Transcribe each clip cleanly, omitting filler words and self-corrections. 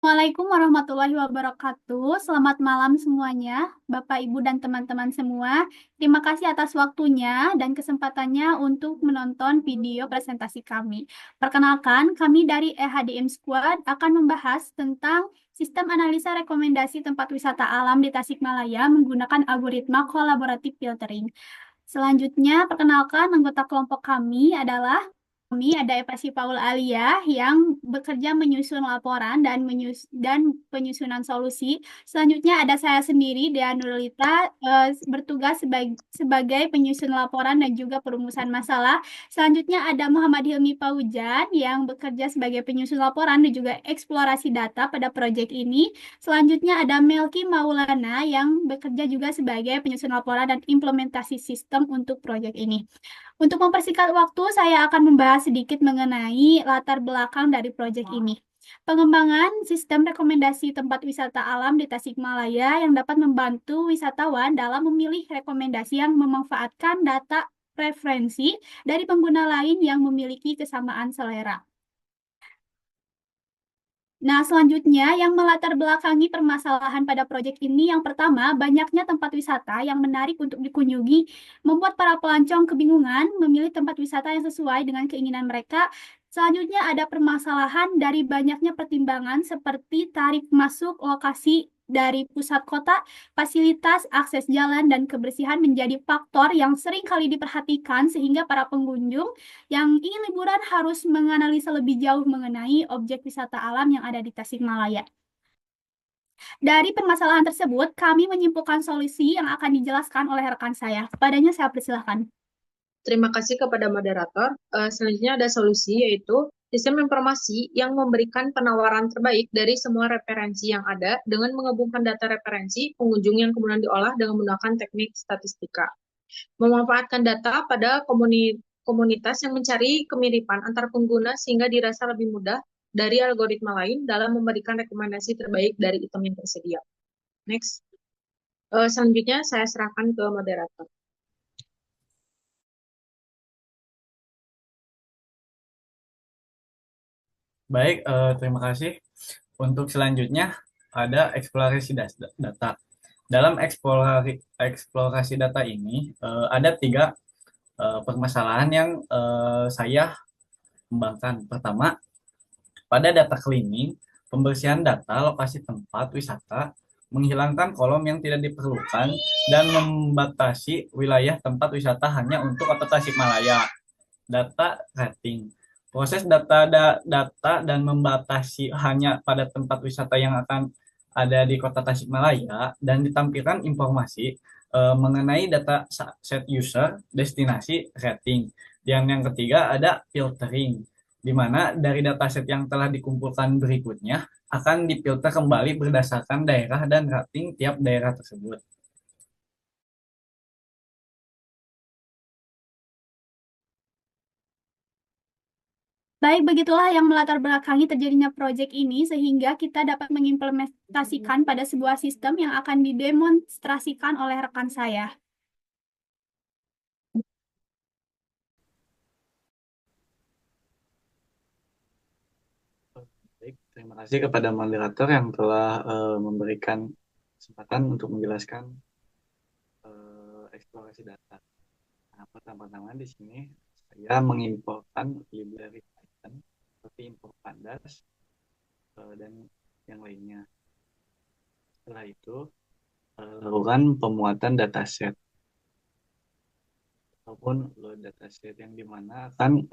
Assalamualaikum warahmatullahi wabarakatuh. Selamat malam semuanya, Bapak, Ibu, dan teman-teman semua. Terima kasih atas waktunya dan kesempatannya untuk menonton video presentasi kami. Perkenalkan, kami dari EHDM Squad akan membahas tentang sistem analisa rekomendasi tempat wisata alam di Tasikmalaya menggunakan algoritma collaborative filtering. Selanjutnya, perkenalkan anggota kelompok kami adalah kami ada Eva Paul Alia yang bekerja menyusun laporan dan penyusunan solusi. Selanjutnya ada saya sendiri, Dea Nurlita, bertugas sebagai penyusun laporan dan juga perumusan masalah. Selanjutnya ada Muhammad Hilmi Paujan yang bekerja sebagai penyusun laporan dan juga eksplorasi data pada proyek ini. Selanjutnya ada Melki Maulana yang bekerja juga sebagai penyusun laporan dan implementasi sistem untuk proyek ini. Untuk mempersingkat waktu, saya akan membahas sedikit mengenai latar belakang dari proyek ini. Pengembangan sistem rekomendasi tempat wisata alam di Tasikmalaya yang dapat membantu wisatawan dalam memilih rekomendasi yang memanfaatkan data preferensi dari pengguna lain yang memiliki kesamaan selera. Nah, selanjutnya yang melatar belakangi permasalahan pada proyek ini, yang pertama, banyaknya tempat wisata yang menarik untuk dikunjungi membuat para pelancong kebingungan memilih tempat wisata yang sesuai dengan keinginan mereka. Selanjutnya ada permasalahan dari banyaknya pertimbangan seperti tarif masuk lokasi dari pusat kota, fasilitas, akses jalan, dan kebersihan menjadi faktor yang sering kali diperhatikan sehingga para pengunjung yang ingin liburan harus menganalisa lebih jauh mengenai objek wisata alam yang ada di Tasikmalaya. Dari permasalahan tersebut, kami menyimpulkan solusi yang akan dijelaskan oleh rekan saya. Padanya saya persilahkan. Terima kasih kepada moderator. Selanjutnya ada solusi, yaitu sistem informasi yang memberikan penawaran terbaik dari semua referensi yang ada dengan menggabungkan data referensi pengunjung yang kemudian diolah dengan menggunakan teknik statistika. Memanfaatkan data pada komunitas yang mencari kemiripan antar pengguna sehingga dirasa lebih mudah dari algoritma lain dalam memberikan rekomendasi terbaik dari item yang tersedia. Next. Selanjutnya saya serahkan ke moderator. Baik, terima kasih. Untuk selanjutnya ada eksplorasi data. Dalam eksplorasi data ini ada tiga permasalahan yang saya kembangkan. Pertama, pada data cleaning, pembersihan data lokasi tempat wisata, menghilangkan kolom yang tidak diperlukan, dan membatasi wilayah tempat wisata hanya untuk kota Tasikmalaya. Data rating. Proses data dan membatasi hanya pada tempat wisata yang akan ada di Kota Tasikmalaya dan ditampilkan informasi mengenai data set user, destinasi, rating. Dan yang ketiga ada filtering, di mana dari dataset yang telah dikumpulkan berikutnya akan difilter kembali berdasarkan daerah dan rating tiap daerah tersebut. Baik, begitulah yang melatar belakangi terjadinya proyek ini sehingga kita dapat mengimplementasikan pada sebuah sistem yang akan didemonstrasikan oleh rekan saya. Baik, terima kasih kepada moderator yang telah memberikan kesempatan untuk menjelaskan eksplorasi data. Nah, pertama-tama di sini saya mengimportkan library Python seperti import pandas dan yang lainnya. Setelah itu lakukan pemuatan dataset ataupun load dataset yang dimana akan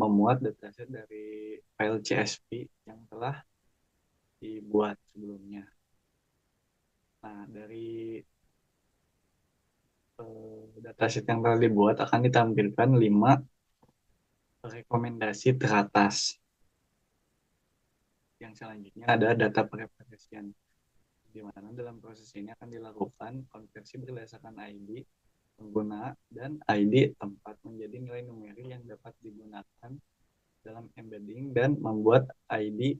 memuat dataset dari file CSV yang telah dibuat sebelumnya. Nah, dari dataset yang telah dibuat akan ditampilkan 5 rekomendasi teratas. Yang selanjutnya ada data preferensian, di mana dalam proses ini akan dilakukan konversi berdasarkan ID pengguna dan ID tempat menjadi nilai numerik yang dapat digunakan dalam embedding dan membuat ID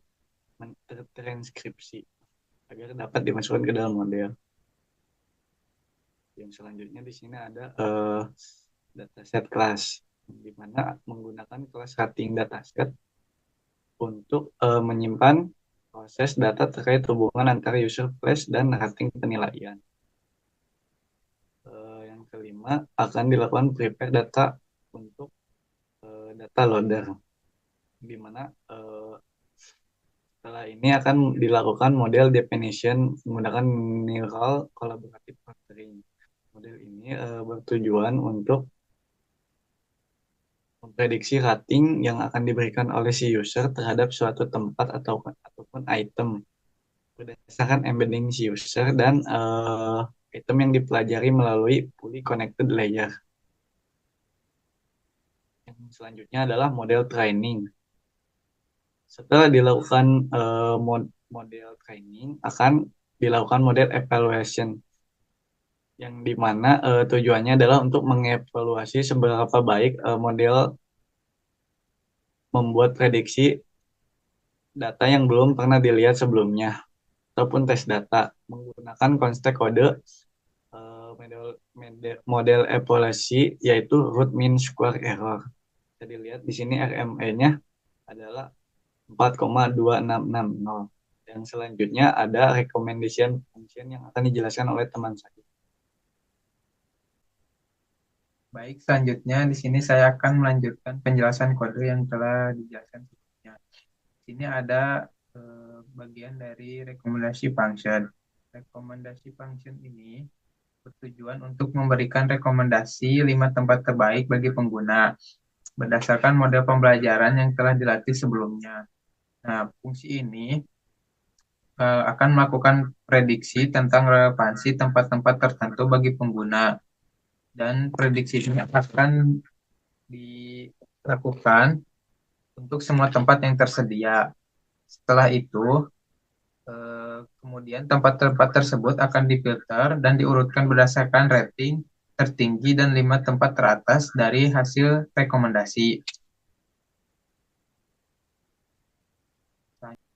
tertranskripsi agar dapat dimasukkan ke dalam model. Yang selanjutnya di sini ada dataset class, di mana menggunakan kelas rating dataset untuk menyimpan proses data terkait hubungan antara user place dan rating penilaian. Yang kelima, akan dilakukan prepare data untuk data loader, di mana setelah ini akan dilakukan model definition menggunakan neural collaborative clustering. Model ini bertujuan untuk memprediksi rating yang akan diberikan oleh si user terhadap suatu tempat ataupun item berdasarkan embedding si user dan item yang dipelajari melalui fully connected layer. Yang selanjutnya adalah model training. Setelah dilakukan model training, akan dilakukan model evaluation, yang dimana tujuannya adalah untuk mengevaluasi seberapa baik model membuat prediksi data yang belum pernah dilihat sebelumnya, ataupun tes data menggunakan konsep kode model evaluasi, yaitu root mean square error. Bisa dilihat di sini RME-nya adalah 4,2660. Dan selanjutnya ada recommendation function yang akan dijelaskan oleh teman saya. Baik, selanjutnya di sini saya akan melanjutkan penjelasan kode yang telah dijelaskan sebelumnya. Di sini ada bagian dari rekomendasi function. Rekomendasi function ini bertujuan untuk memberikan rekomendasi 5 tempat terbaik bagi pengguna berdasarkan model pembelajaran yang telah dilatih sebelumnya. Nah, fungsi ini akan melakukan prediksi tentang relevansi tempat-tempat tertentu bagi pengguna. Dan prediksi ini akan dilakukan untuk semua tempat yang tersedia. Setelah itu, kemudian tempat-tempat tersebut akan difilter dan diurutkan berdasarkan rating tertinggi dan 5 tempat teratas dari hasil rekomendasi.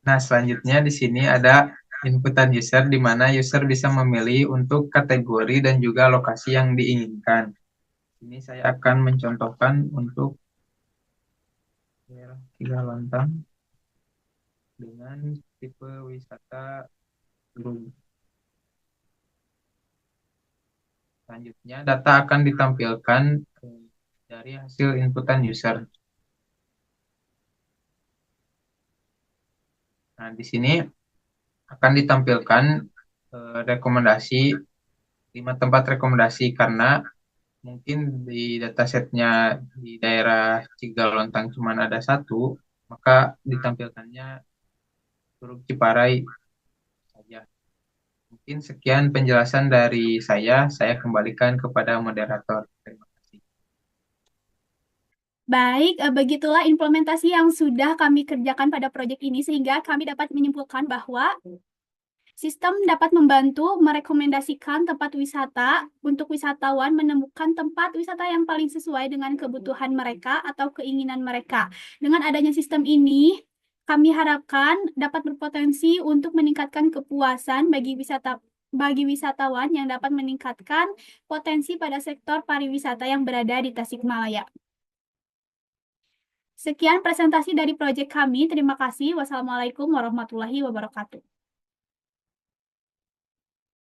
Nah, selanjutnya di sini ada inputan user, di mana user bisa memilih untuk kategori dan juga lokasi yang diinginkan. Ini saya akan mencontohkan untuk daerah Tiga Lontang dengan tipe wisata Gunung. Selanjutnya, data akan ditampilkan dari hasil inputan user. Nah, di sini akan ditampilkan rekomendasi 5 tempat rekomendasi, karena mungkin di datasetnya di daerah Cigalontang cuma ada 1, maka ditampilkannya Curug Ciparai saja. Mungkin sekian penjelasan dari saya kembalikan kepada moderator. Terima kasih. Baik, begitulah implementasi yang sudah kami kerjakan pada proyek ini, sehingga kami dapat menyimpulkan bahwa sistem dapat membantu merekomendasikan tempat wisata untuk wisatawan menemukan tempat wisata yang paling sesuai dengan kebutuhan mereka atau keinginan mereka. Dengan adanya sistem ini, kami harapkan dapat berpotensi untuk meningkatkan kepuasan bagi wisatawan yang dapat meningkatkan potensi pada sektor pariwisata yang berada di Tasikmalaya. Sekian presentasi dari proyek kami. Terima kasih. Wassalamualaikum warahmatullahi wabarakatuh.